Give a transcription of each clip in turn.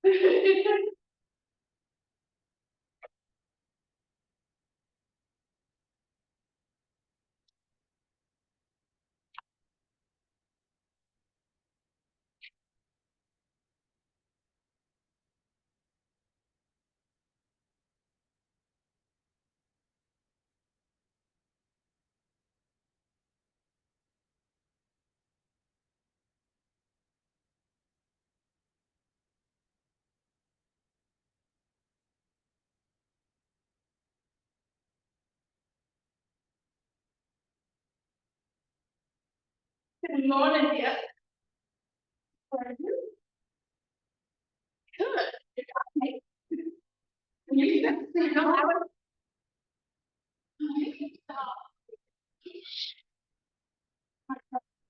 Good morning, dear. How are you? Good. You know, I was.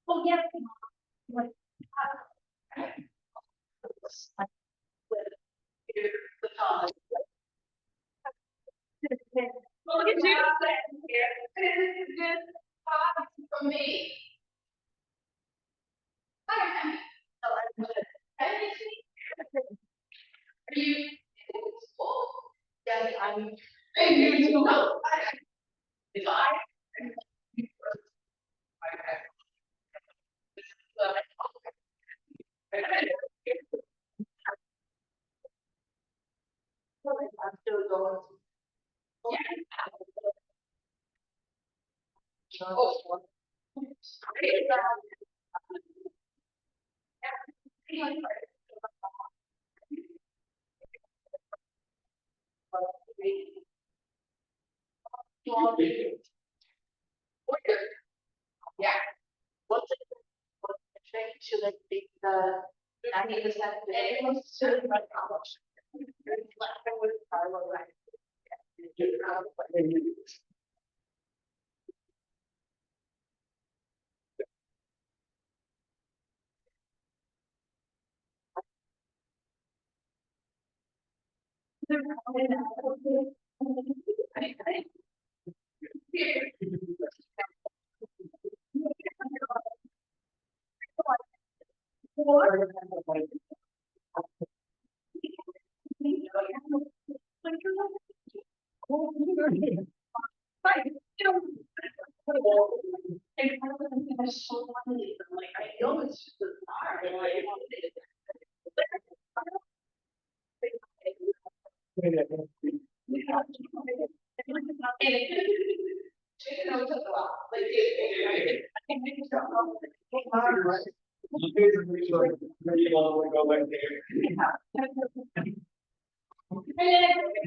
Oh, yes. What? Well, look at you. This is good for me. Hi. Are you in school? Yes, I'm. And you know, if I. I'm still going. Oh. Yeah. What's it? To like the 90% everyone's to the right college.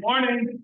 Morning.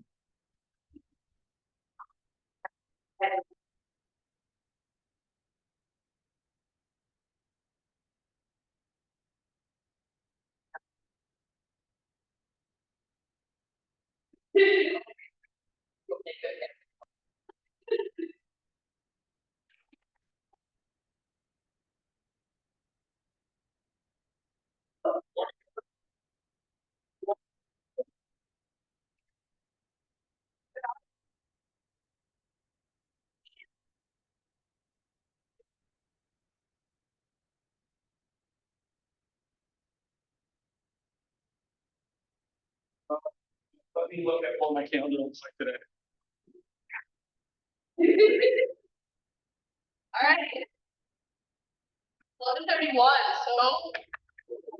Let me look at what my calendar looks like today. All right. 11:31, so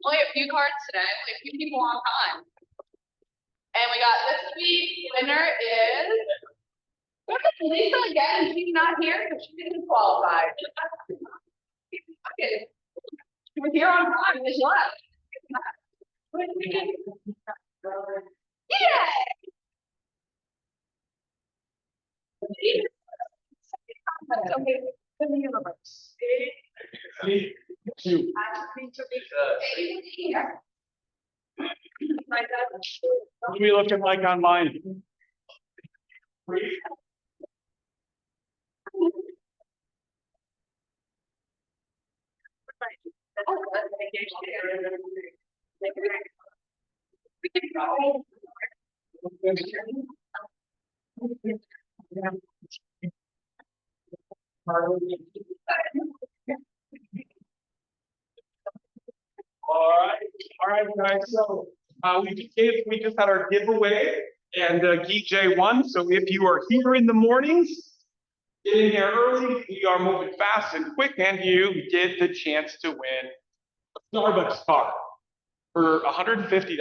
only a few cards today, only a few people on time. And we got this week's winner is Lisa again, and she's not here because she didn't qualify. Okay. She was here on time and just left. Yeah. Okay, in the universe. You. What are we looking like on mine? All right, guys. So We just had our giveaway and Guy won. So if you are here in the mornings, get in here early. We are moving fast and quick, and you get the chance to win a Starbucks card for $150.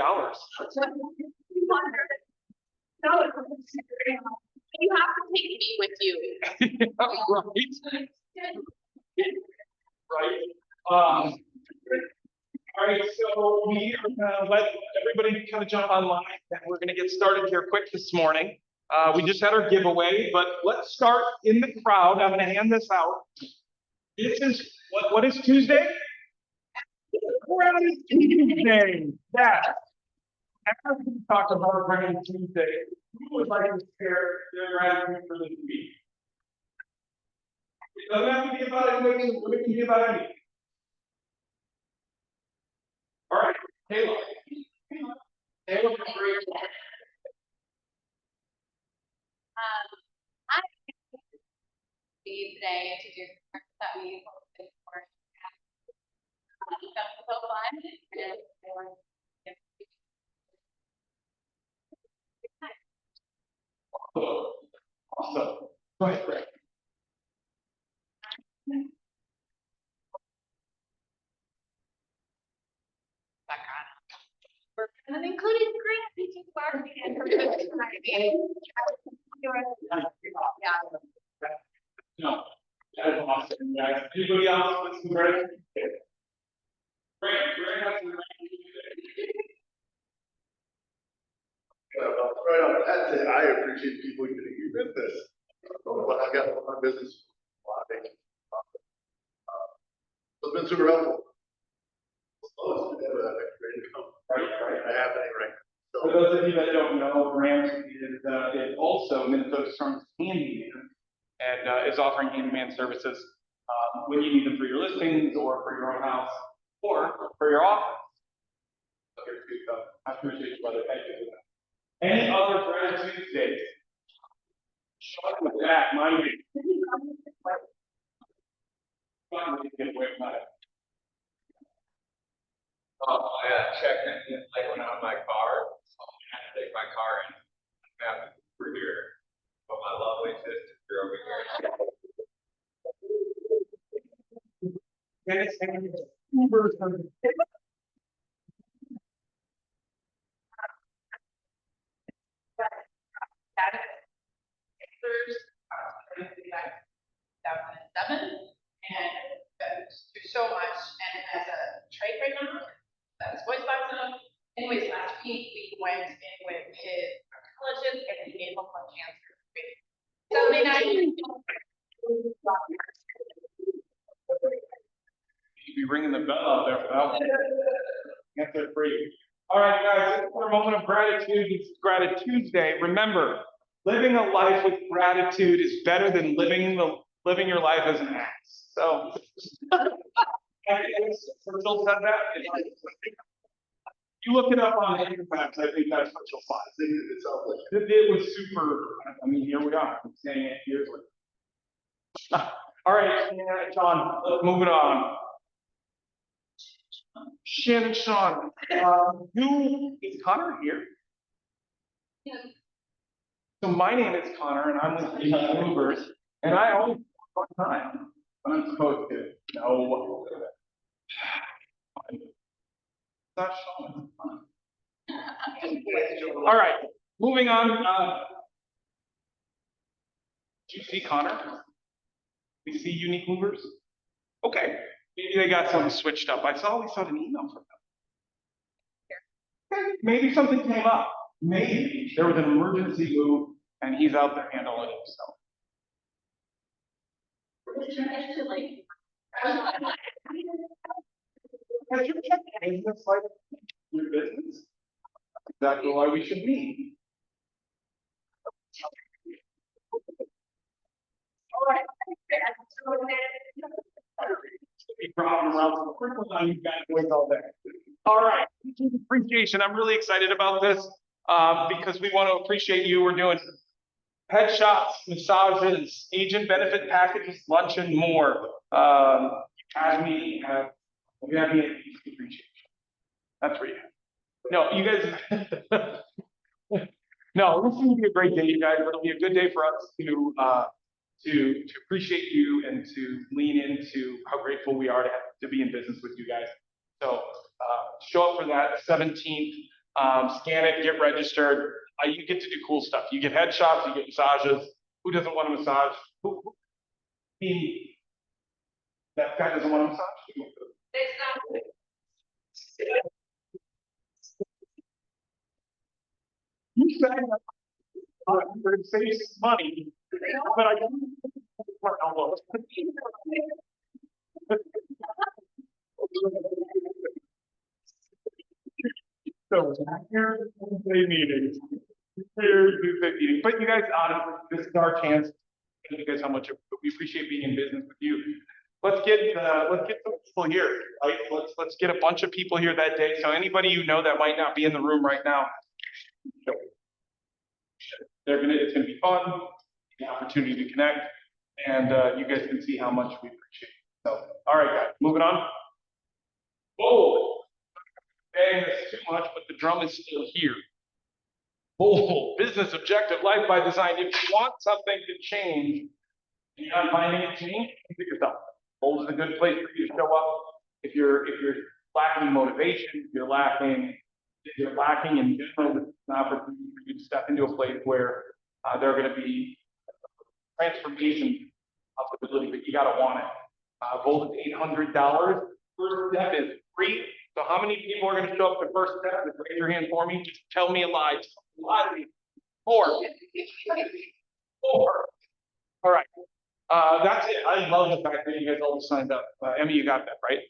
You have to take me with you. Right. Right. All right, so we are gonna let everybody kind of jump online, and we're gonna get started here quick this morning. We just had our giveaway, but let's start in the crowd. I'm gonna hand this out. This is, what is Tuesday? Gratitude Tuesday. Yeah. After we talk about Gratitude Tuesday, who would like to share their gratitude for this week? It doesn't have to be about anything, it can be about anything. All right, Taylor. Taylor, I see today to do the work that we hosted for. That was so fun. And they were- awesome. Go ahead, Greg. And including grant teaching bar and for this tonight. Yeah. No, that is awesome, guys. Anybody else with some gratitude? Greg has some gratitude today. Right on that day, I appreciate people getting your business. But I got my business. It's been super helpful. Oh, it's never that great income. Right. I have any right. For those of you that don't know, Grant is also Minnesota Strong's handyman and is offering handyman services when you need them for your listings or for your own house or for your office. Okay, so I appreciate you, brother. Thank you. Any other gratitude days? Shut with that, mind me. Get away from that. Oh, yeah, checked in, like went out in my car, so I had to take my car in. I have over here, but my lovely sister over here. Dennis and Uber service. And do so much, and as a trade right now, that's voice box enough. Anyways, last week we went in with his colleges and he gave him a cancer. 79. You'd be ringing the bell out there for that one. Answer free. All right, guys, it's our moment of gratitude. It's Gratitude Tuesday. Remember, living a life with gratitude is better than living your life as an ass. So, Churchill said that. You look it up on Instagram, I think that's what you'll find. It sounds like. It was super, I mean, here we are, I'm saying it years later. All right, John, let's move it on. Shannon, Sean, who is Connor here? Yeah. So my name is Connor, and I'm with the Movers, and I always have a fun time when I'm supposed to. No. Not Sean. All right, moving on. Do you see Connor? We see Unique Movers? Okay, maybe they got something switched up. We saw an email from them. Okay, maybe something came up. Maybe there was an emergency move and he's out there handling it himself. Has your business like your business? Exactly why we should meet. All right. All right, appreciation. I'm really excited about this because we want to appreciate you. We're doing pet shops, massages, agent benefit packages, lunch, and more. Academy, if you have any appreciation. That's where you have. No, you guys. No, this is gonna be a great day, you guys. It'll be a good day for us to appreciate you and to lean into how grateful we are to be in business with you guys. So show up for that 17th. Scan it, get registered. You get to do cool stuff. You get headshots, you get massages. Who doesn't want a massage? Me. That guy doesn't want a massage. Exactly. You said we're gonna save some money, but I don't. My elbow. So here Tuesday meeting, here Tuesday meeting. But you guys, honestly, this is our chance. Thank you guys how much we appreciate being in business with you. Let's get some people here, right? Let's get a bunch of people here that day. So anybody you know that might not be in the room right now, it's gonna be fun, the opportunity to connect, and you guys can see how much we appreciate it. So, all right, guys, moving on. Whoa, dang, that's too much, but the drum is still here. Bold, business objective, life by design. If you want something to change and you're not finding it change, pick yourself. Bold is a good place for you to show up. If you're lacking motivation, if you're lacking in general, it's an opportunity for you to step into a place where there are going to be transformation possibility, but you got to want it. Bold is $800. First step is free. So how many people are going to show up to first step? Just raise your hand for me. Just tell me a lie. Just a lie to me. 4. 4. All right. That's it. I love the fact that you guys all signed up. Emmy, you got that, right?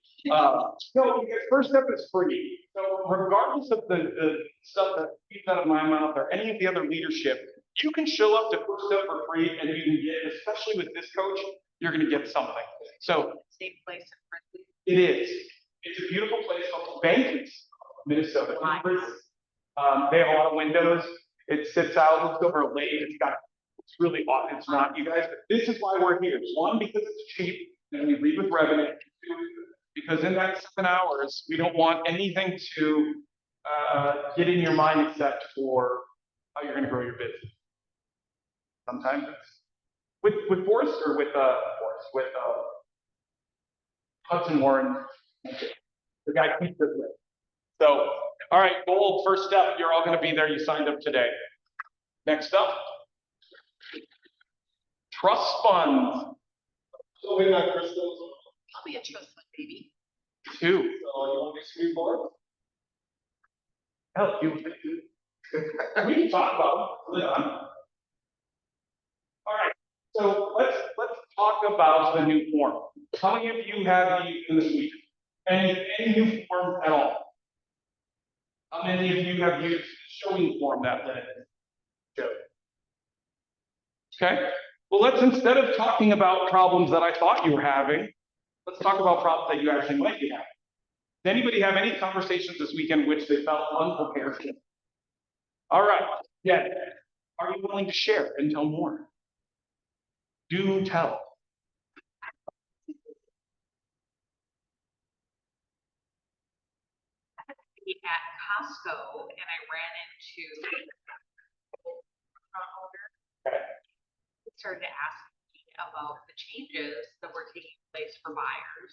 No, first step is free. So regardless of the stuff that speaks out of my mouth or any of the other leadership, you can show up to first step for free and you can get, especially with this coach, you're going to get something. So Safe place and friendly. it is. It's a beautiful place called Bankers, Minnesota. They have a lot of windows. It sits out, looks over a lake. It's really awesome. It's not, you guys. This is why we're here. 1, because it's cheap, and we lead with revenue. 2, because in that 7 hours, we don't want anything to get in your mind except for how you're going to grow your business. Sometimes it's with Forrest or with Hudson Warren. The guy keeps this way. So, all right, bold, first step, you're all going to be there. You signed up today. Next up, trust funds. So we got crystals. I'll be a trust fund baby. 2. So you want me to be more? Hell, we can talk about it. All right, so let's talk about the new form. How many of you have used in this week? Any new forms at all? How many of you have used showing form that day? Okay. Well, let's, instead of talking about problems that I thought you were having, let's talk about problems that you actually might be having. Does anybody have any conversations this weekend which they felt unprepared for? All right. Yeah. Are you willing to share and tell more? Do tell. At Costco and I ran into front owner. Started to ask me about the changes that were taking place for buyers.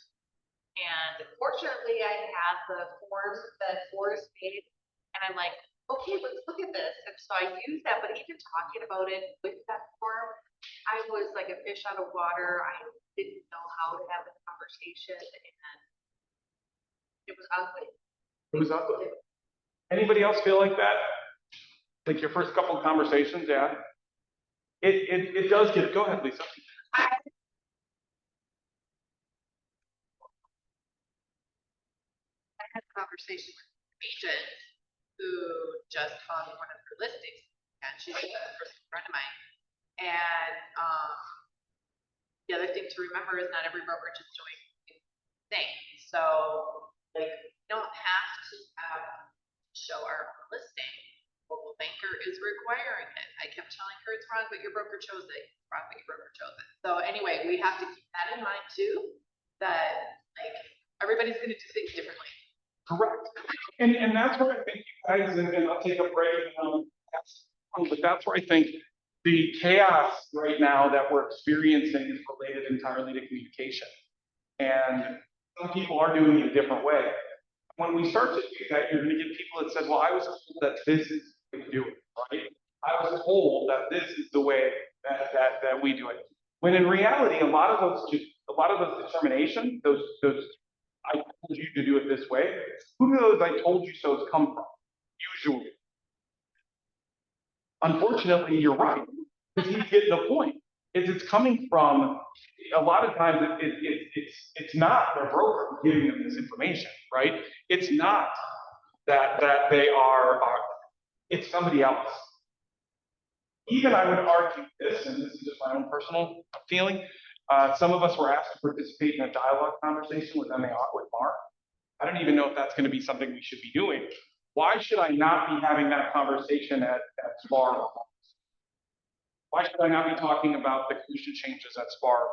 And fortunately I had the forms that Forrest made and I'm like, okay, let's look at this. And so I used that, but even talking about it with that form, I was like a fish out of water. I didn't know how to have a conversation and it was ugly. It was ugly. Anybody else feel like that? Like your first couple of conversations, yeah? It does get, go ahead, Lisa. I had a conversation with an agent who just hung one of her listings, and she's a personal friend of mine. And the other thing to remember is not every brokerage is doing the same. So like, you don't have to show our listing. Local banker is requiring it. I kept telling her it's wrong, but your broker chose it. It's wrong, but your broker chose it. So anyway, we have to keep that in mind too, that like everybody's going to do things differently. Correct. And that's where I think you guys, and I'll take a break, but that's where I think the chaos right now that we're experiencing is related entirely to communication. And some people are doing it a different way. When we start to do that, you're gonna get people that said, well, I was told that this is the way to do it, right? I was told that this is the way that we do it. When in reality, a lot of those determinations, those I told you to do it this way, who do those I told you so's come from? Usually. Unfortunately, you're right, because he's getting the point. It's coming from, a lot of times it's not their broker giving them this information, right? It's not that they are, it's somebody else. Even I would argue this, and this is just my own personal feeling, some of us were asked to participate in a dialogue conversation with Mark. I don't even know if that's gonna be something we should be doing. Why should I not be having that conversation at SPAR? Why should I not be talking about the commission changes at SPAR?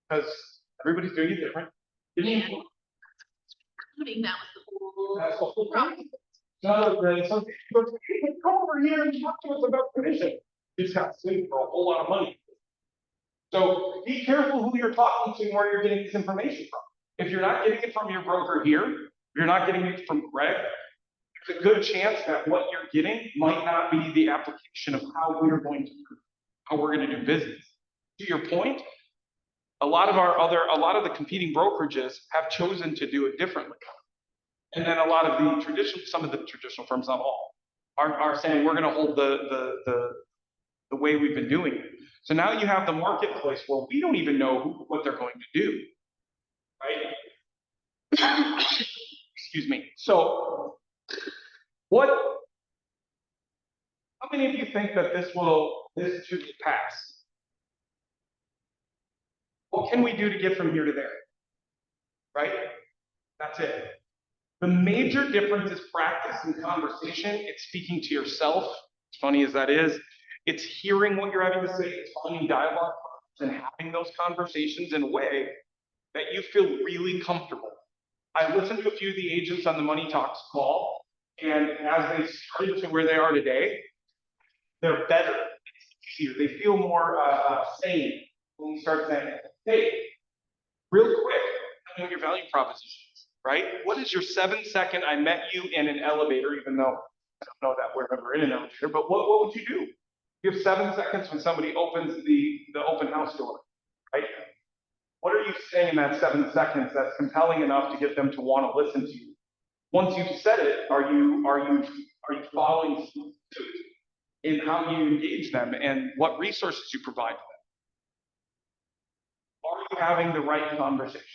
Because everybody's doing it different. Including that was the whole. That's the whole point. So come over here and talk to us about commission. You just got sued for a whole lot of money. So be careful who you're talking to and where you're getting this information from. If you're not getting it from your broker here, you're not getting it from Greg, there's a good chance that what you're getting might not be the application of how we're going to do business. To your point, a lot of the competing brokerages have chosen to do it differently. And then some of the traditional firms, not all, are saying we're going to hold the way we've been doing it. So now you have the marketplace where we don't even know what they're going to do, right? Excuse me. So how many of you think that this too will pass? What can we do to get from here to there? Right? That's it. The major difference is practice and conversation. It's speaking to yourself, as funny as that is. It's hearing what you're having to say. It's finding dialogue and having those conversations in a way that you feel really comfortable. I listened to a few of the agents on the Money Talks call, and as they started to where they are today, they're better. It's easier. They feel more sane when we start saying, hey, real quick, tell me what your value proposition is, right? What is your 7-second, I met you in an elevator, even though I don't know that we're ever in an elevator, but what would you do? You have 7 seconds when somebody opens the open house door, right? What are you saying in that 7 seconds that's compelling enough to get them to want to listen to you? Once you've said it, are you following suit in how you engage them and what resources you provide them? Are you having the right conversation?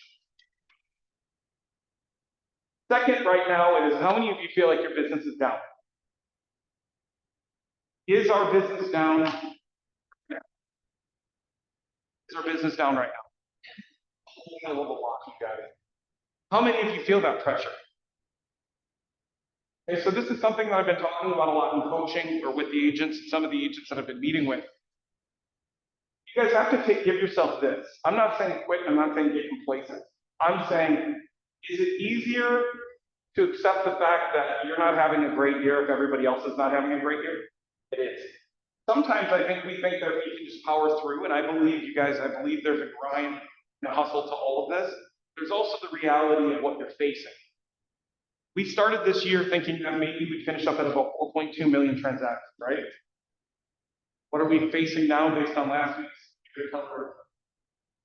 Second, right now, is how many of you feel like your business is down? Is our business down? Is our business down right now? A whole hell of a lot, you guys. How many of you feel that pressure? Okay, so this is something that I've been talking about a lot in coaching or with the agents, some of the agents that I've been meeting with. You guys have to give yourself this. I'm not saying quit, I'm not saying get complacent. I'm saying, is it easier to accept the fact that you're not having a great year if everybody else is not having a great year? It is. Sometimes I think we think that we can just power through, and I believe you guys, I believe there's a grind and a hustle to all of this. There's also the reality of what you're facing. We started this year thinking that maybe we'd finish up at about 4.2 million transactions, right? What are we facing now based on last week's recovery?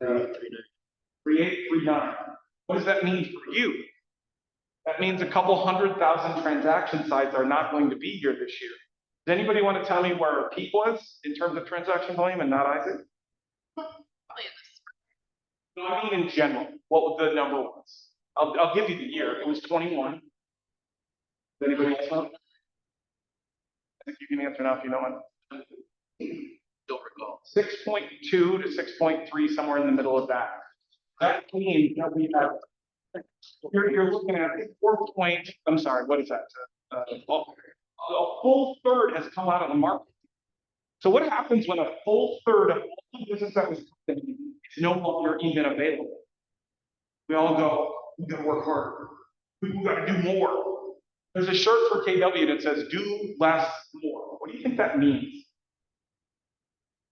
3839. What does that mean for you? That means a couple 100,000 transaction sites are not going to be here this year. Does anybody want to tell me where our peak was in terms of transaction volume and not Isaac? No, I mean in general, what the number was. I'll give you the year. It was 21. Does anybody else know? I think you can answer now if you know it. Don't recall. 6.2 to 6.3, somewhere in the middle of that. That means that we have, you're looking at 4 point, I'm sorry, what is that? A full third has come out of the market. So what happens when a full third of all the business that was is no longer even available? We all go, we gotta work harder. We gotta do more. There's a shirt for KW that says, do less, more. What do you think that means?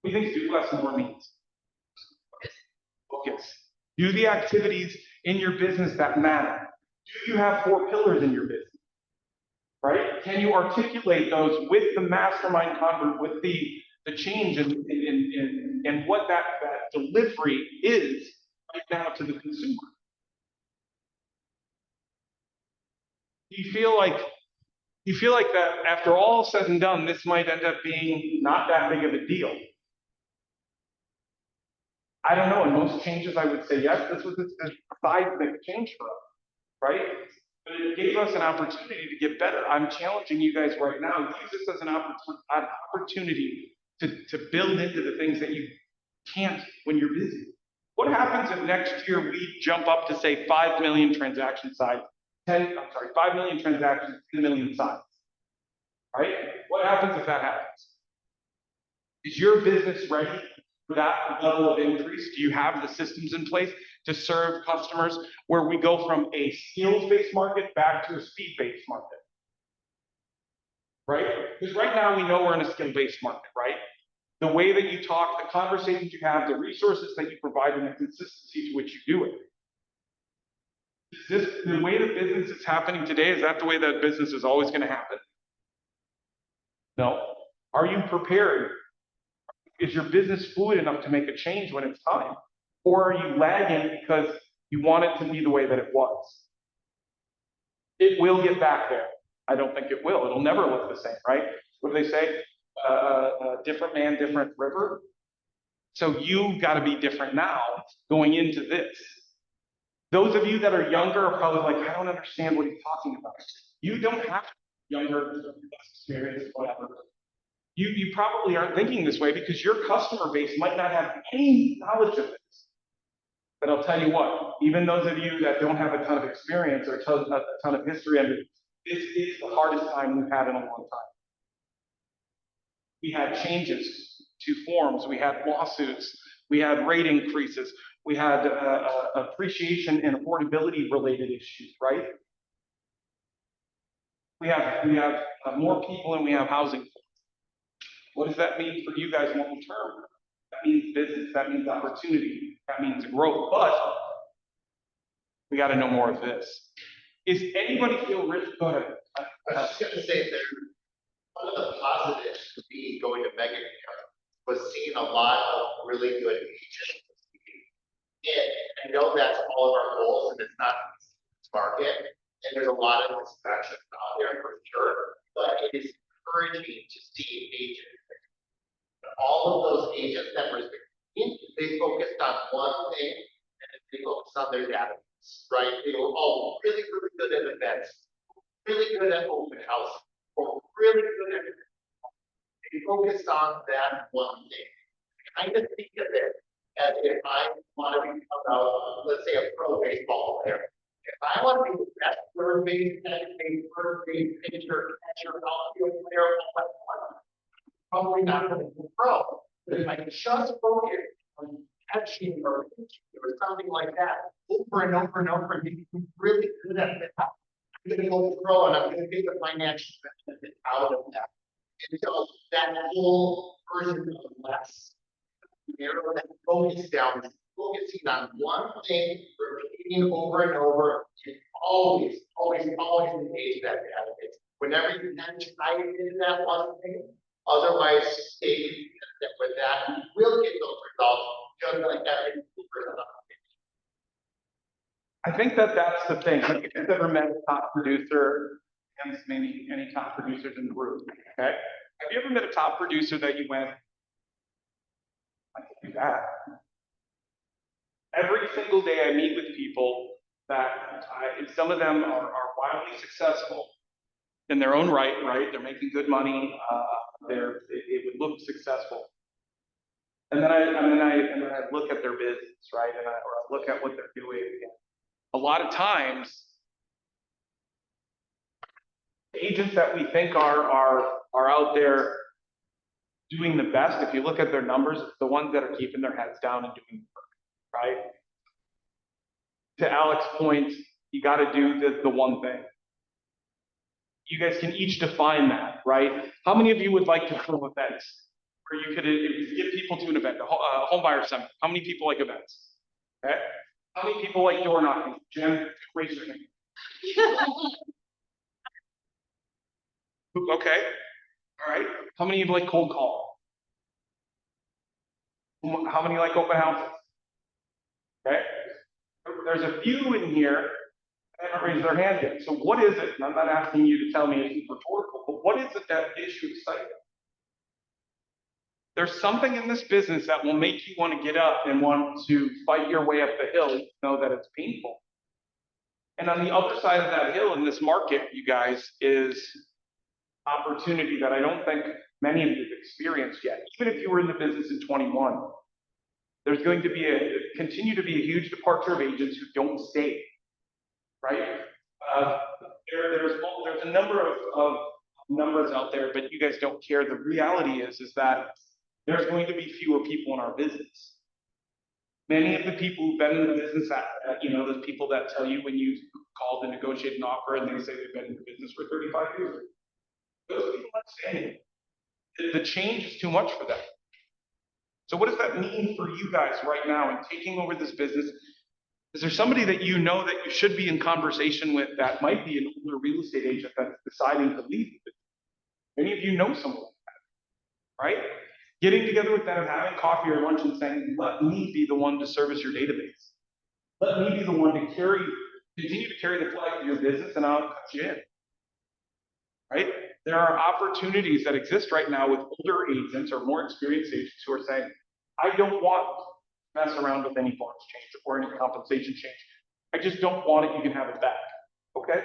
What do you think do less, more means? Focus. Do the activities in your business that matter. Do you have 4 pillars in your business? Right? Can you articulate those with the mastermind convert, with the change in what that delivery is right now to the consumer? You feel like that after all said and done, this might end up being not that big of a deal. I don't know. In most changes, I would say yes. This was a seismic change for us, right? But it gave us an opportunity to get better. I'm challenging you guys right now. Use this as an opportunity to build into the things that you can't when you're busy. What happens if next year we jump up to say 5 million transaction size, 5 million transactions, 10 million size, right? What happens if that happens? Is your business ready for that level of increase? Do you have the systems in place to serve customers where we go from a skills-based market back to a speed-based market? Right? Because right now we know we're in a skill-based market, right? The way that you talk, the conversations you have, the resources that you provide, and the consistency to which you do it. Is this the way the business is happening today? Is that the way that business is always going to happen? No. Are you prepared? Is your business fluid enough to make a change when it's time? Or are you lagging because you want it to be the way that it was? It will get back there. I don't think it will. It'll never look the same, right? What do they say? Different man, different river. So you've got to be different now going into this. Those of you that are younger are probably like, I don't understand what he's talking about. You don't have to be younger, less experienced, whatever. You probably aren't thinking this way because your customer base might not have any knowledge of this. But I'll tell you what, even those of you that don't have a ton of experience or a ton of history under this is the hardest time we've had in a long time. We had changes to forms, we had lawsuits, we had rate increases, we had appreciation and affordability related issues, right? We have more people and we have housing. What does that mean for you guys long term? That means business, that means opportunity, that means growth, but we got to know more of this. Is anybody feel rich? Go ahead. I was just gonna say that one of the positives to me going to Mega was seeing a lot of really good agents. And I know that's all of our goals and it's not this market. And there's a lot of distractions out there for sure, but it is encouraging to see agents. All of those agents that were they focused on one thing and they focused on their database, right? They were all really, really good at events, really good at open house, or really good at they focused on that one thing. I kind of think of it as if I want to become let's say a pro baseball player. If I want to be the best third base, second base, first base, pitcher, catcher, outfield player, probably not going to be pro. But if I just focus on catching or pitching or something like that over and over and over, and become really good at it, I'm going to go pro and I'm going to get the financial benefit out of that. And so that whole version of less, narrow that focus down, focusing on one thing, repeating over and over, and always engage that database. Whenever you can tie it into that one thing, otherwise stay consistent with that, you will get those results just like every person. I think that's the thing. Have you guys ever met a top producer? And maybe any top producers in the group, okay? Have you ever met a top producer that you went, I can do that? Every single day I meet with people that and some of them are wildly successful in their own right? They're making good money. It would look successful. And then I look at their business, right? Or I look at what they're doing. A lot of times, agents that we think are out there doing the best, if you look at their numbers, it's the ones that are keeping their heads down and doing the work, right? to Alex's point, you gotta do the one thing. You guys can each define that, right? How many of you would like to throw events? Where you could get people to an event, a home buyer summit. How many people like events? Okay. How many people like door knocking? Jen, raise your hand. Okay. All right. How many of you like cold call? How many like open houses? Okay. There's a few in here that haven't raised their hand yet. So what is it? And I'm not asking you to tell me it's rhetorical, but what is it that issue exciting? There's something in this business that will make you want to get up and want to fight your way up the hill, even though that it's painful. And on the other side of that hill in this market, you guys, is opportunity that I don't think many of you have experienced yet. Even if you were in the business in 21, there's going to be continue to be a huge departure of agents who don't stay, right? There's a number of numbers out there, but you guys don't care. The reality is that there's going to be fewer people in our business. Many of the people who've been in the business, the people that tell you when you call to negotiate an offer and they say they've been in the business for 35 years, those people aren't staying. The change is too much for them. So what does that mean for you guys right now in taking over this business? Is there somebody that you know that you should be in conversation with that might be an older real estate agent that's deciding to leave the business? Many of you know someone like that, right? Getting together with them, having coffee or lunch and saying, let me be the one to service your database. Let me be the one to continue to carry the flag of your business, and I'll cut you in. Right? There are opportunities that exist right now with older agents or more experienced agents who are saying, I don't want to mess around with any bonus change or any compensation change. I just don't want it. You can have it back. Okay?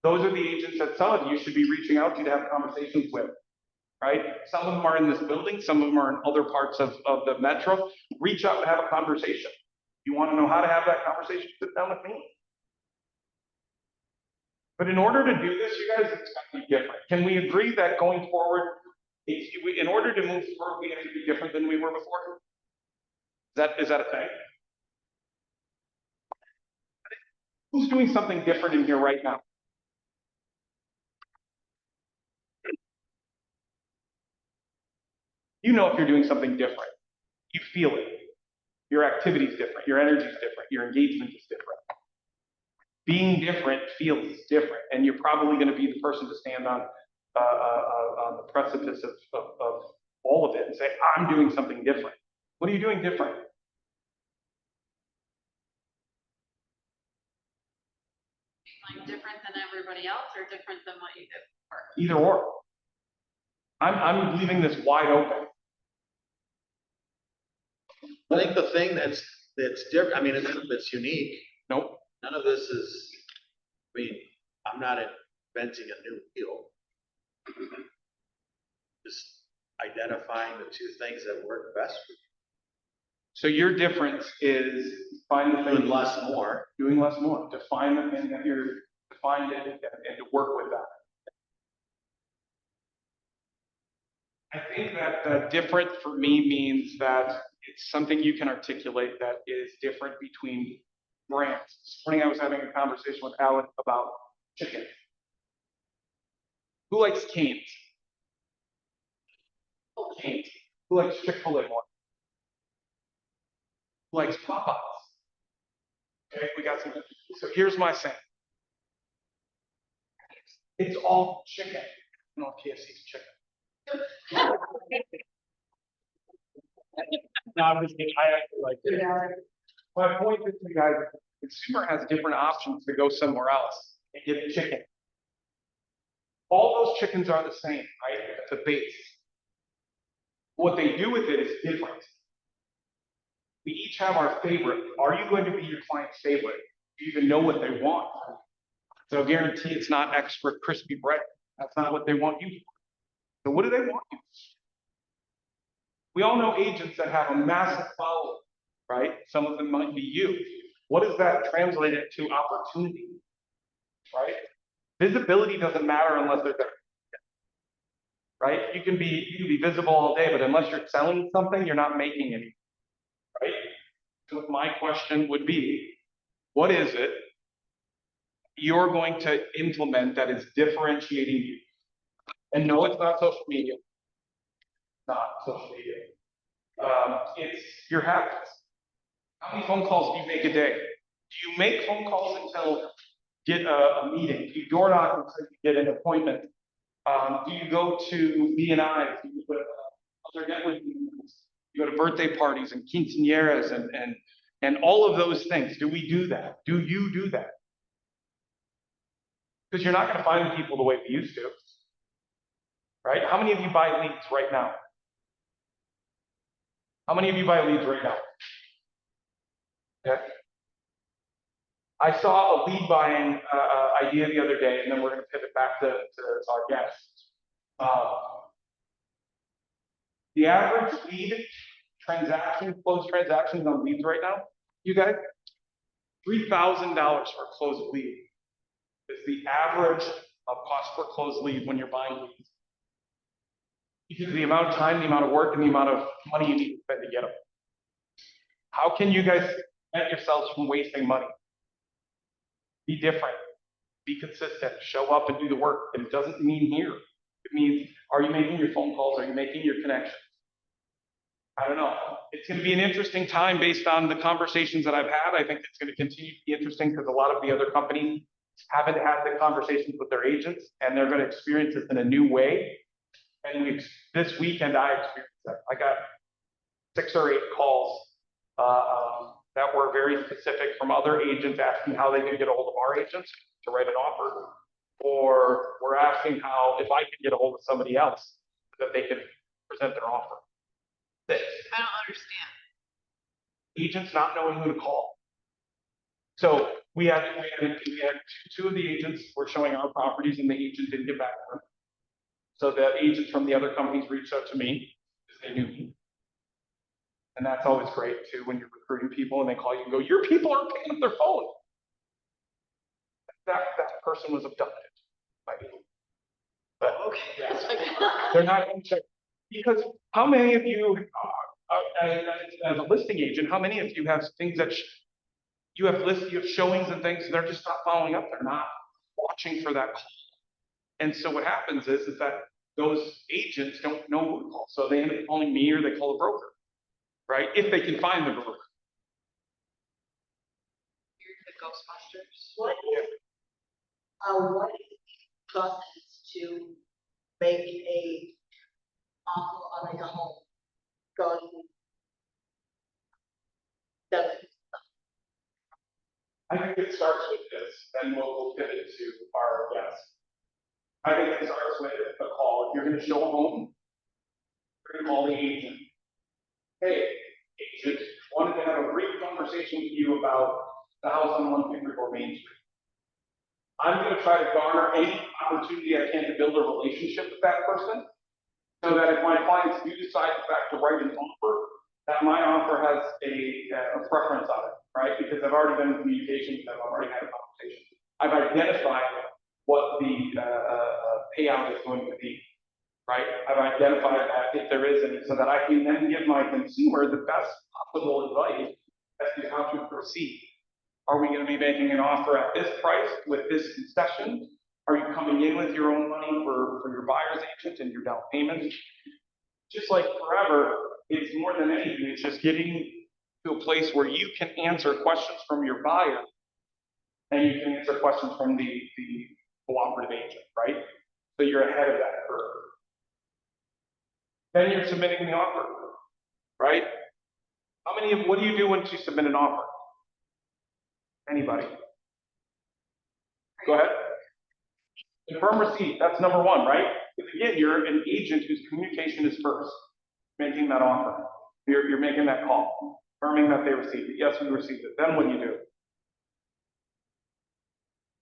Those are the agents that some of you should be reaching out to have conversations with. Right? Some of them are in this building, some of them are in other parts of the metro. Reach out and have a conversation. You want to know how to have that conversation? Sit down with me. But in order to do this, you guys, it's got to be different. Can we agree that going forward, in order to move forward, we have to be different than we were before? Is that a thing? Who's doing something different in here right now? You know if you're doing something different. You feel it. Your activity is different. Your energy is different. Your engagement is different. Being different feels different, and you're probably going to be the person to stand on the precipice of all of it and say, I'm doing something different. What are you doing different? Like different than everybody else or different than what you did before? Either or. I'm leaving this wide open. I think the thing that's different, I mean, it's unique. Nope. None of this is, I mean, I'm not inventing a new wheel. Just identifying the two things that work best for you. So your difference is find the thing. Doing less more. Doing less more. To find the thing that you're, to find it and to work with that. I think that different for me means that it's something you can articulate that is different between brands. This morning I was having a conversation with Alan about chicken. Who likes Cane's? Cane's. Who likes Chick-fil-A more? Who likes Popeyes? Okay, we got some. So here's my saying. It's all chicken. No, KFC's chicken. No, I'm just kidding. I actually like it. My point is, you guys, the consumer has different options to go somewhere else and get chicken. All those chickens are the same, right? At the base. What they do with it is different. We each have our favorite. Are you going to be your client's favorite? Do you even know what they want? So I guarantee it's not extra crispy bread. That's not what they want you for. So what do they want you for? We all know agents that have a massive following, right? Some of them might be you. What does that translate into opportunity, right? Visibility doesn't matter unless they're there, right? You can be visible all day, but unless you're selling something, you're not making anything, right? So my question would be, What is it you're going to implement that is differentiating you? And no, it's not social media. Not social media. It's your habits. How many phone calls do you make a day? Do you make phone calls until get a meeting? Do you door knock until you get an appointment? Do you go to B&I? Do you go to other networking meetings? You go to birthday parties and quinceañeras and all of those things. Do we do that? Do you do that? Because you're not going to find people the way we used to. Right? How many of you buy leads right now? How many of you buy leads right now? Okay. I saw a lead buying idea the other day, and then we're going to pivot back to our guests. The average lead transaction, closed transactions on leads right now, you guys, $3,000 for a closed lead is the average of cost per closed lead when you're buying leads. Because of the amount of time, the amount of work, and the amount of money you need to spend to get them. How can you guys prevent yourselves from wasting money? Be different. Be consistent. Show up and do the work. And it doesn't mean here. It means, are you making your phone calls? Are you making your connections? I don't know. It's going to be an interesting time based on the conversations that I've had. I think it's going to continue to be interesting because a lot of the other companies haven't had the conversations with their agents, and they're going to experience this in a new way. And this weekend, I experienced that. I got 6 or 8 calls that were very specific from other agents asking how they could get a hold of our agents to write an offer, or were asking how, if I could get a hold of somebody else, that they could present their offer. I don't understand. Agents not knowing who to call. So we had 2 of the agents were showing our properties, and the agent didn't get back to them. So the agents from the other companies reached out to me because they knew me. And that's always great too when you're recruiting people and they call you and go, your people aren't picking up their phone. That person was abducted by me. But Okay. yes, they're not in check. Because how many of you, as a listing agent, how many of you have things that you have showings and things, they're just not following up. They're not watching for that call. And so what happens is that those agents don't know who to call. So they end up calling me or they call a broker, right? If they can find the broker. You're the Ghostbusters. What is the process to make a offer on like a home? Going. I think it starts with this, and we'll pivot to our guests. I think it starts with a call. If you're going to show a home, you're going to call the agent. Hey, agent, wanted to have a brief conversation with you about the house on 154 Main Street. I'm going to try to garner any opportunity I can to build a relationship with that person, so that if my clients do decide in fact to write an offer, that my offer has a preference on it, right? Because I've already been in communication with them, I've already had a conversation. I've identified what the payout is going to be, right? I've identified that if there is any, so that I can then give my consumer the best possible advice as to how to proceed. Are we going to be making an offer at this price with this concession? Are you coming in with your own money for your buyer's agent and your down payment? Just like forever, it's more than anything, it's just getting to a place where you can answer questions from your buyer and you can answer questions from the cooperative agent, right? So you're ahead of that curve. Then you're submitting the offer, right? What do you do once you submit an offer? Anybody? Go ahead. Confirm receipt, that's number 1, right? Because again, you're an agent whose communication is first, making that offer. You're making that call, confirming that they received it. Yes, we received it. Then what do you do?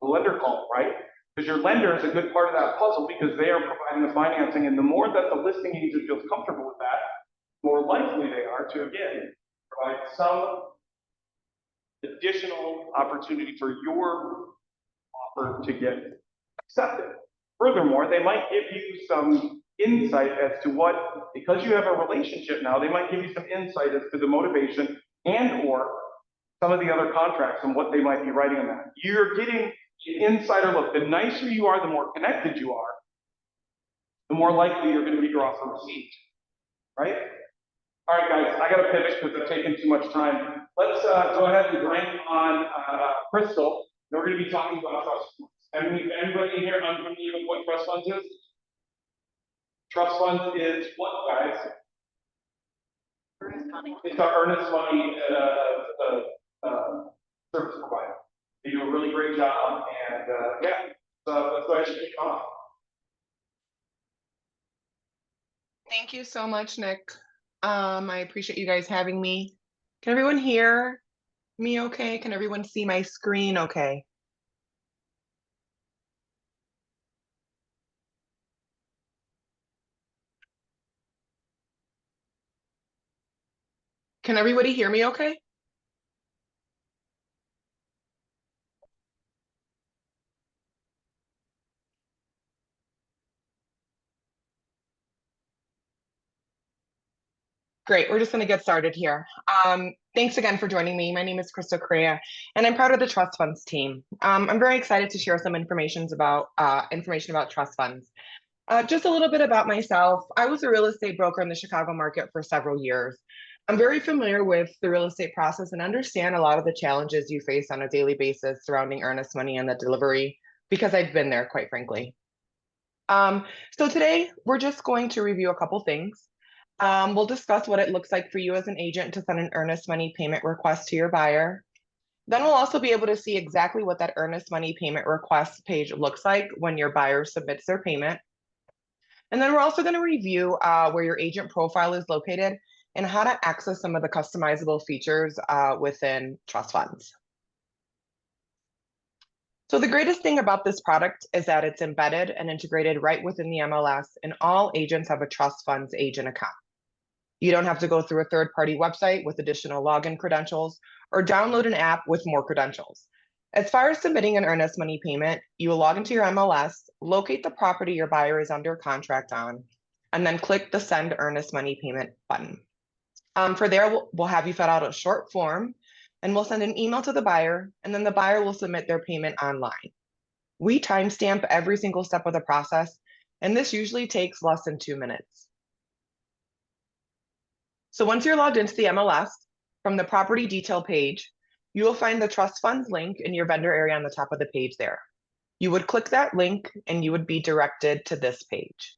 The lender call, right? Because your lender is a good part of that puzzle because they are providing the financing, and the more that the listing agent feels comfortable with that, the more likely they are to, again, provide some additional opportunity for your offer to get accepted. Furthermore, they might give you some insight as to what, because you have a relationship now, they might give you some insight as to the motivation and or some of the other contracts and what they might be writing on that. You're getting an insider look. The nicer you are, the more connected you are, the more likely you're going to get your offer received, right? All right, guys, I got to pivot because I've taken too much time. Let's go ahead and bring on Crystal. We're going to be talking about trust funds. Anybody in here unfamiliar with what trust funds is? Trust funds is what, guys? It's our earnest money service provider. They do a really great job, and yeah, so let's go ahead and kick off. Thank you so much, Nick. I appreciate you guys having me. Can everyone hear me okay? Can everyone see my screen okay? Can everybody hear me okay? Great, we're just going to get started here. Thanks again for joining me. My name is Crystal Correa, and I'm part of the trust funds team. I'm very excited to share some information about trust funds. Just a little bit about myself. I was a real estate broker in the Chicago market for several years. I'm very familiar with the real estate process and understand a lot of the challenges you face on a daily basis surrounding earnest money and the delivery, because I've been there, quite frankly. So today, we're just going to review a couple things. We'll discuss what it looks like for you as an agent to send an earnest money payment request to your buyer. Then we'll also be able to see exactly what that earnest money payment request page looks like when your buyer submits their payment. And then we're also going to review where your agent profile is located and how to access some of the customizable features within trust funds. So the greatest thing about this product is that it's embedded and integrated right within the MLS, and all agents have a trust funds agent account. You don't have to go through a third-party website with additional login credentials or download an app with more credentials. As far as submitting an earnest money payment, you will log into your MLS, locate the property your buyer is under contract on, and then click the Send Earnest Money Payment button. For there, we'll have you fill out a short form, and we'll send an email to the buyer, and then the buyer will submit their payment online. We timestamp every single step of the process, and this usually takes less than 2 minutes. So once you're logged into the MLS, from the property detail page, you will find the trust funds link in your vendor area on the top of the page there. You would click that link and you would be directed to this page.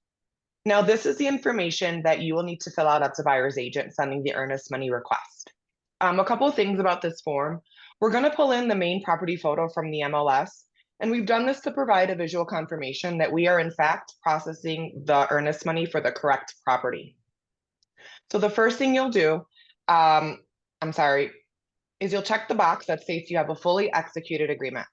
Now, this is the information that you will need to fill out as a buyer's agent sending the earnest money request. A couple of things about this form. We're going to pull in the main property photo from the MLS, and we've done this to provide a visual confirmation that we are in fact processing the earnest money for the correct property. So the first thing you'll do, is you'll check the box that states you have a fully executed agreement.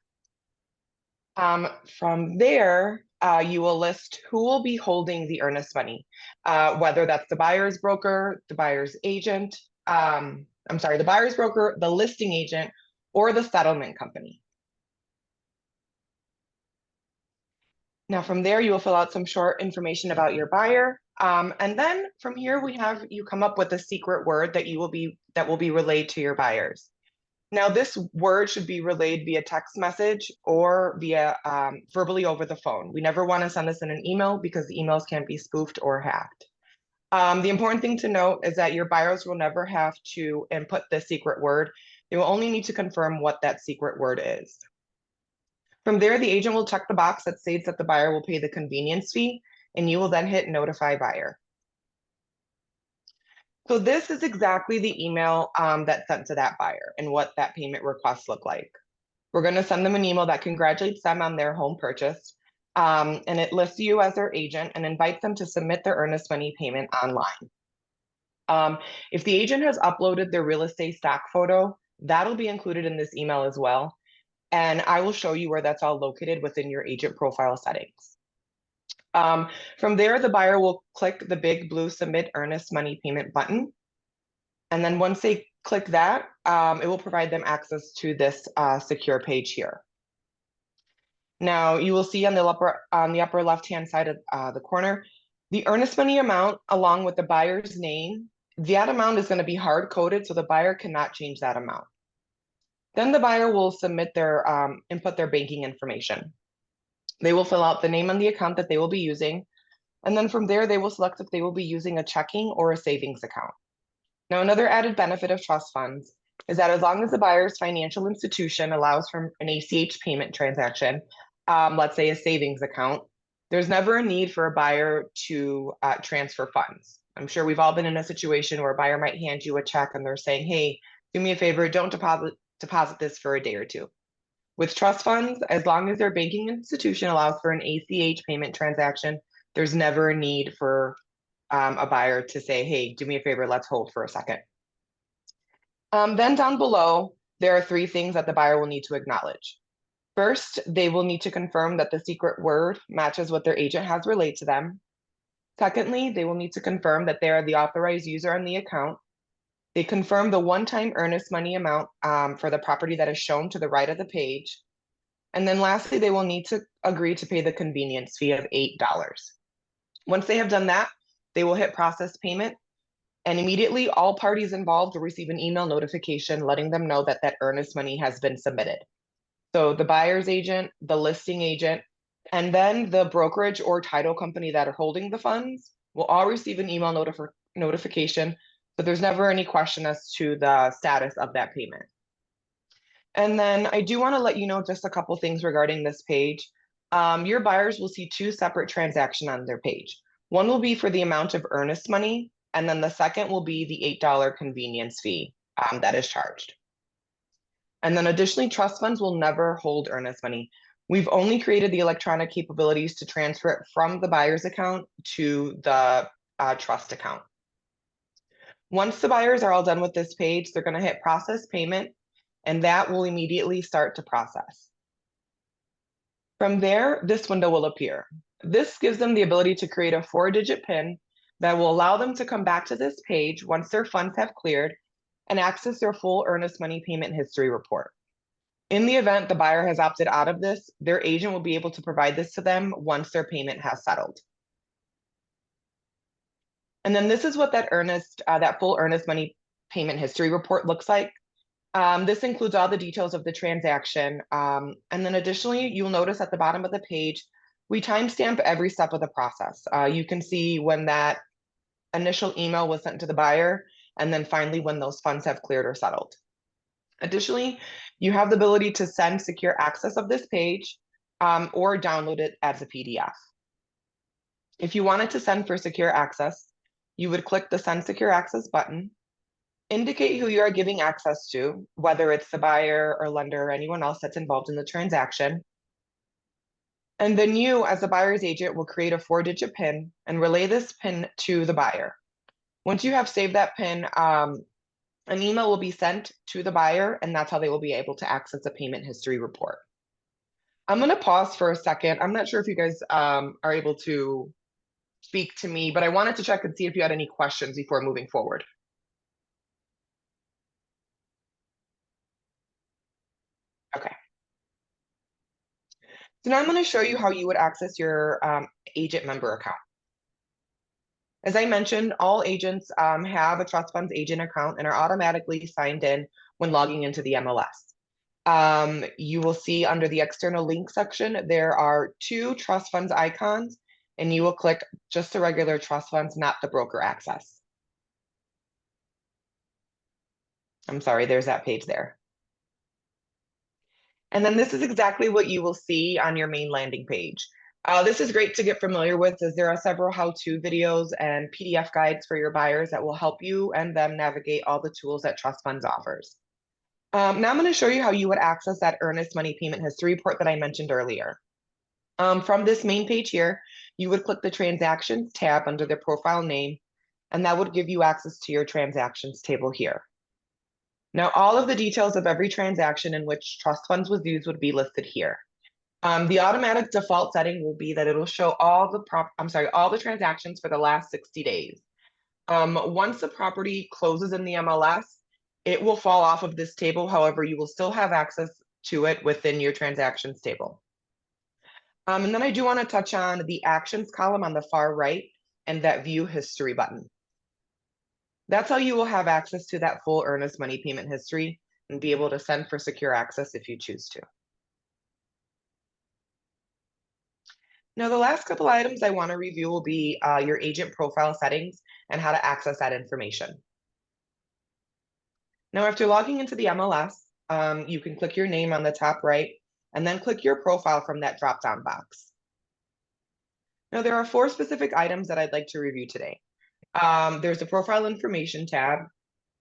From there, you will list who will be holding the earnest money, whether that's the buyer's broker, the buyer's agent, the buyer's broker, the listing agent, or the settlement company. Now from there, you will fill out some short information about your buyer. And then from here, we have you come up with a secret word that will be relayed to your buyers. Now, this word should be relayed via text message or via verbally over the phone. We never want to send this in an email because the emails can be spoofed or hacked. The important thing to note is that your buyers will never have to input the secret word. They will only need to confirm what that secret word is. From there, the agent will check the box that states that the buyer will pay the convenience fee, and you will then hit Notify Buyer. So this is exactly the email that's sent to that buyer and what that payment request look like. We're going to send them an email that congratulates them on their home purchase, and it lists you as their agent and invites them to submit their earnest money payment online. If the agent has uploaded their real estate stock photo, that'll be included in this email as well. And I will show you where that's all located within your agent profile settings. From there, the buyer will click the big blue Submit Earnest Money Payment button. And then once they click that, it will provide them access to this secure page here. Now, you will see on the upper left-hand side of the corner, the earnest money amount along with the buyer's name. That amount is going to be hard-coded, so the buyer cannot change that amount. Then the buyer will submit their, input their banking information. They will fill out the name on the account that they will be using. And then from there, they will select if they will be using a checking or a savings account. Now, another added benefit of trust funds is that as long as the buyer's financial institution allows for an ACH payment transaction, let's say a savings account, there's never a need for a buyer to transfer funds. I'm sure we've all been in a situation where a buyer might hand you a check and they're saying, hey, do me a favor, don't deposit this for a day or two. With trust funds, as long as their banking institution allows for an ACH payment transaction, there's never a need for a buyer to say, hey, do me a favor, let's hold for a second. Then down below, there are 3 things that the buyer will need to acknowledge. First, they will need to confirm that the secret word matches what their agent has relayed to them. Secondly, they will need to confirm that they are the authorized user on the account. They confirm the one-time earnest money amount for the property that is shown to the right of the page. And then lastly, they will need to agree to pay the convenience fee of $8. Once they have done that, they will hit process payment, and immediately all parties involved will receive an email notification letting them know that that earnest money has been submitted. So the buyer's agent, the listing agent, and then the brokerage or title company that are holding the funds will all receive an email notification, but there's never any question as to the status of that payment. And then I do want to let you know just a couple things regarding this page. Your buyers will see 2 separate transactions on their page. One will be for the amount of earnest money, and then the second will be the $8 convenience fee that is charged. And then additionally, trust funds will never hold earnest money. We've only created the electronic capabilities to transfer it from the buyer's account to the trust account. Once the buyers are all done with this page, they're going to hit process payment, and that will immediately start to process. From there, this window will appear. This gives them the ability to create a 4-digit PIN that will allow them to come back to this page once their funds have cleared and access their full earnest money payment history report. In the event the buyer has opted out of this, their agent will be able to provide this to them once their payment has settled. And then this is what that full earnest money payment history report looks like. This includes all the details of the transaction. And then additionally, you'll notice at the bottom of the page, we timestamp every step of the process. You can see when that initial email was sent to the buyer, and then finally when those funds have cleared or settled. Additionally, you have the ability to send secure access of this page or download it as a PDF. If you wanted to send for secure access, you would click the Send Secure Access button, indicate who you are giving access to, whether it's the buyer or lender or anyone else that's involved in the transaction. And then you, as the buyer's agent, will create a 4-digit PIN and relay this PIN to the buyer. Once you have saved that PIN, an email will be sent to the buyer, and that's how they will be able to access the payment history report. I'm going to pause for a second. I'm not sure if you guys are able to speak to me, but I wanted to check and see if you had any questions before moving forward. Okay. So now I'm going to show you how you would access your agent member account. As I mentioned, all agents have a trust funds agent account and are automatically signed in when logging into the MLS. You will see under the external link section, there are 2 trust funds icons, and you will click just the regular trust funds, not the broker access. I'm sorry, there's that page there. And then this is exactly what you will see on your main landing page. This is great to get familiar with, as there are several how-to videos and PDF guides for your buyers that will help you and them navigate all the tools that Trust Funds offers. Now I'm going to show you how you would access that earnest money payment history report that I mentioned earlier. From this main page here, you would click the Transactions tab under the profile name, and that would give you access to your transactions table here. Now, all of the details of every transaction in which trust funds was used would be listed here. The automatic default setting will be that it'll show all the transactions for the last 60 days. Once the property closes in the MLS, it will fall off of this table. However, you will still have access to it within your transactions table. And then I do want to touch on the actions column on the far right and that view history button. That's how you will have access to that full earnest money payment history. and be able to send for secure access if you choose to. Now, the last couple items I want to review will be your agent profile settings and how to access that information. Now, after logging into the MLS, you can click your name on the top right and then click your profile from that drop-down box. Now, there are 4 specific items that I'd like to review today. There's a profile information tab.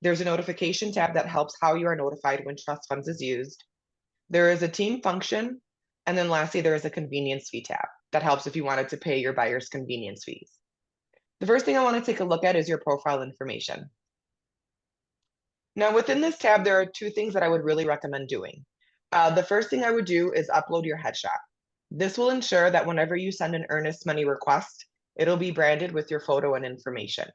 There's a notification tab that helps how you are notified when trust funds is used. There is a team function. And then lastly, there is a convenience fee tab that helps if you wanted to pay your buyer's convenience fees. The first thing I want to take a look at is your profile information. Now, within this tab, there are 2 things that I would really recommend doing. The first thing I would do is upload your headshot. This will ensure that whenever you send an earnest money request, it'll be branded with your photo and information.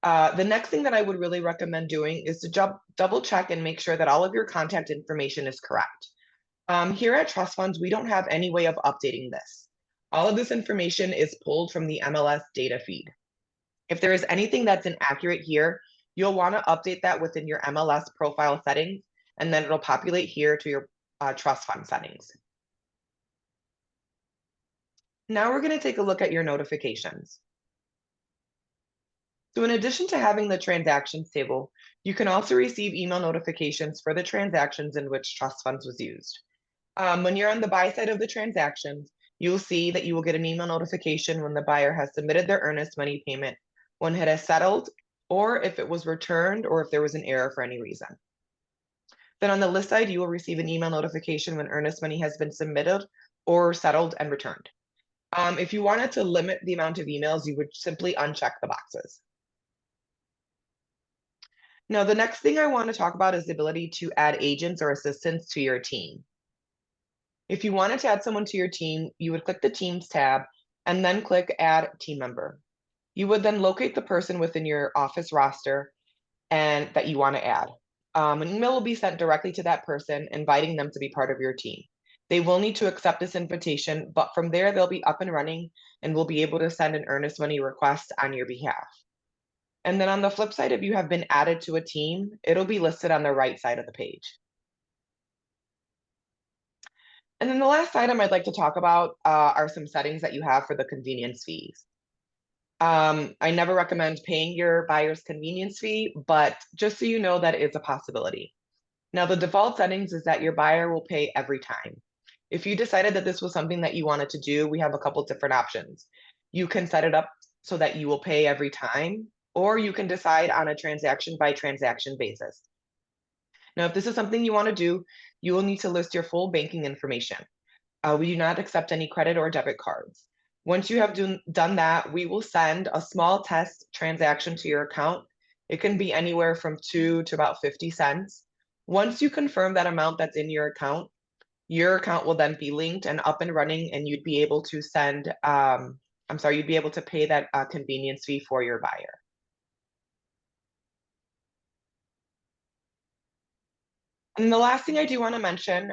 The next thing that I would really recommend doing is to double check and make sure that all of your contact information is correct. Here at Trust Funds, we don't have any way of updating this. All of this information is pulled from the MLS data feed. If there is anything that's inaccurate here, you'll want to update that within your MLS profile settings, and then it'll populate here to your trust fund settings. Now we're going to take a look at your notifications. So in addition to having the transactions table, you can also receive email notifications for the transactions in which trust funds was used. When you're on the buy side of the transactions, you'll see that you will get an email notification when the buyer has submitted their earnest money payment, when it has settled, or if it was returned, or if there was an error for any reason. Then on the list side, you will receive an email notification when earnest money has been submitted or settled and returned. If you wanted to limit the amount of emails, you would simply uncheck the boxes. Now, the next thing I want to talk about is the ability to add agents or assistants to your team. If you wanted to add someone to your team, you would click the Teams tab and then click Add Team Member. You would then locate the person within your office roster and that you want to add. An email will be sent directly to that person, inviting them to be part of your team. They will need to accept this invitation, but from there, they'll be up and running and will be able to send an earnest money request on your behalf. And then on the flip side, if you have been added to a team, it'll be listed on the right side of the page. And then the last item I'd like to talk about are some settings that you have for the convenience fees. I never recommend paying your buyer's convenience fee, but just so you know, that is a possibility. Now, the default settings is that your buyer will pay every time. If you decided that this was something that you wanted to do, we have a couple different options. You can set it up so that you will pay every time, or you can decide on a transaction by transaction basis. Now, if this is something you want to do, you will need to list your full banking information. We do not accept any credit or debit cards. Once you have done that, we will send a small test transaction to your account. It can be anywhere from 2 to about 50 cents. Once you confirm that amount that's in your account will then be linked and up and running, and you'd be able to send, you'd be able to pay that convenience fee for your buyer. And the last thing I do want to mention,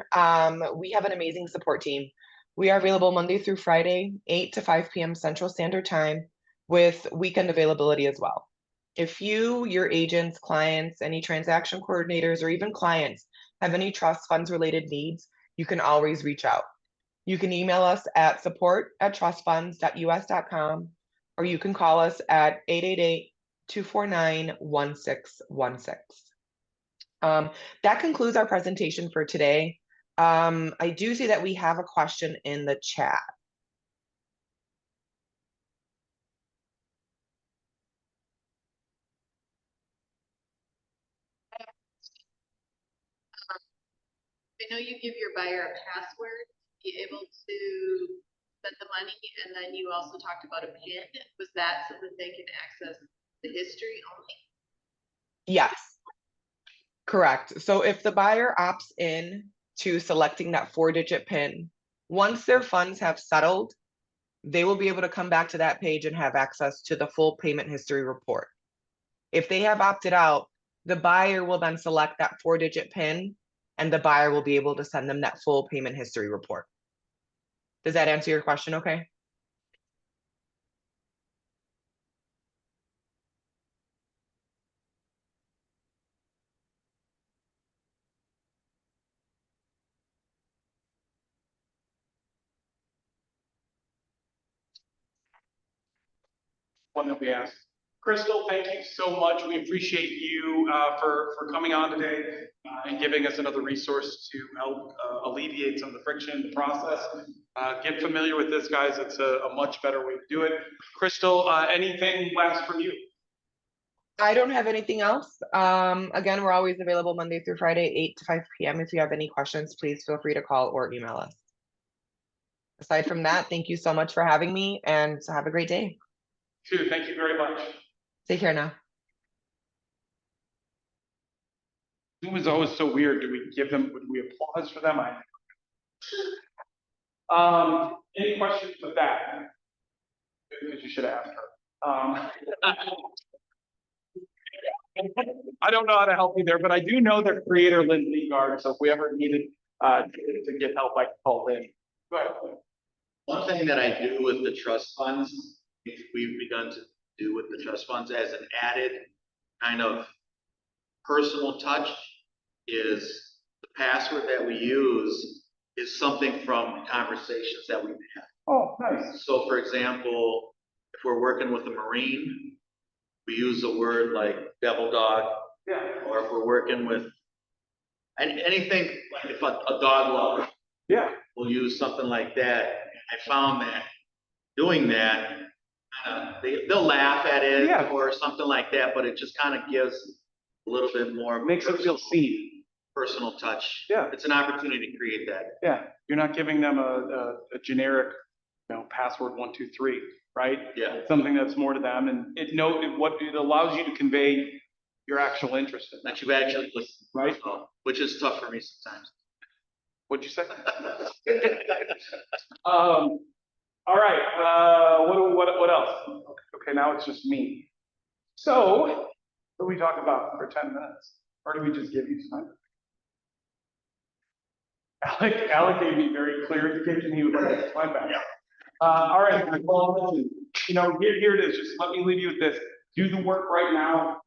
we have an amazing support team. We are available Monday through Friday, 8 to 5 p.m. Central Standard Time, with weekend availability as well. If you, your agents, clients, any transaction coordinators, or even clients have any trust funds related needs, you can always reach out. You can email us at support@trustfunds.us.com, or you can call us at 888-249-1616. That concludes our presentation for today. I do see that we have a question in the chat. I know you give your buyer a password, to be able to send the money, and then you also talked about a PIN. Was that so that they can access the history only? Yes, correct. So if the buyer opts in to selecting that 4-digit PIN, once their funds have settled, they will be able to come back to that page and have access to the full payment history report. If they have opted out, the buyer will then select that 4-digit PIN, and the buyer will be able to send them that full payment history report. Does that answer your question okay? one that we asked. Crystal, thank you so much. We appreciate you for coming on today and giving us another resource to help alleviate some of the friction in the process. Get familiar with this, guys. It's a much better way to do it. Crystal, anything last from you? I don't have anything else. Again, we're always available Monday through Friday, 8 to 5 p.m. If you have any questions, please feel free to call or email us. Aside from that, thank you so much for having me and have a great day. Too, thank you very much. Take care now. Zoom is always so weird. Do we give them, would we applause for them? Any questions with that? Because you should have asked her. I don't know how to help you there, but I do know their creator, Lynn Leagard, so if we ever needed to get help, I could call Lynn. Go ahead. One thing that I do with the trust funds, we've begun to do with the trust funds as an added kind of personal touch, is the password that we use is something from conversations that we've had. Oh, nice. So for example, if we're working with a Marine, we use a word like devil dog, Yeah. or if we're working with anything, like if a dog lover, Yeah. we'll use something like that. I found that doing that, they'll laugh at it Yeah. or something like that, but it just kind of gives a little bit more. Makes them feel seen. Personal touch. Yeah. It's an opportunity to create that. Yeah. You're not giving them a generic, password 1, 2, 3, right? Yeah. Something that's more to them, and it allows you to convey your actual interest in that, That you've actually listened, right? which is tough for me sometimes. What'd you say? All right, what else? Okay, now it's just me. So, what do we talk about for 10 minutes? Or do we just give you time? Alec gave me very clear indication he would like to climb back. All right, well, listen, here it is. Just let me leave you with this. Do the work right now.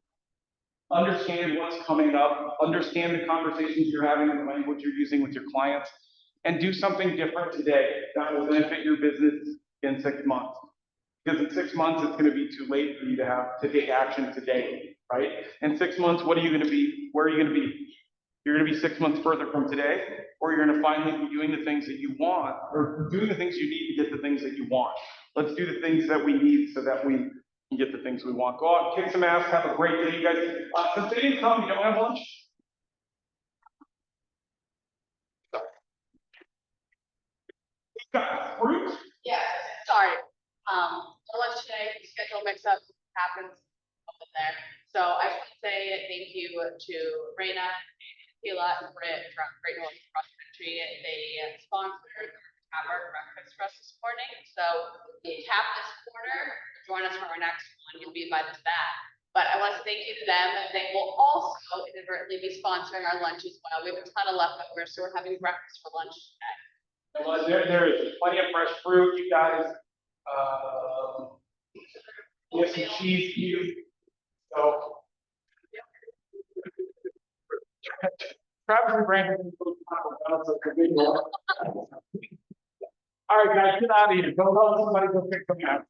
Understand what's coming up. Understand the conversations you're having and the language you're using with your clients. And do something different today that will benefit your business in 6 months. Because in 6 months, it's going to be too late for you to take action today, right? In 6 months, what are you going to be? Where are you going to be? You're going to be 6 months further from today, or you're going to finally be doing the things that you want, or doing the things you need to get the things that you want. Let's do the things that we need so that we can get the things we want. Go out, kick some ass, have a great day, you guys. Since they didn't come, you don't have lunch? You got fruit? Yeah, sorry. The lunch today, schedule mix-up happens up in there. So I just want to say thank you to Raina, Kayla, and Britt from Great North Cross Country. They sponsored our breakfast for us this morning. So if you tap this quarter, join us for our next one. You'll be invited to that. But I want to thank you to them, and they will also inadvertently be sponsoring our lunch as well. We have a ton of leftovers, so we're having breakfast for lunch today. Well, there is plenty of fresh fruit, you guys. Get some cheese cubes. So. Travis and Brandon. All right, guys, get out of here. Go help somebody go pick them out.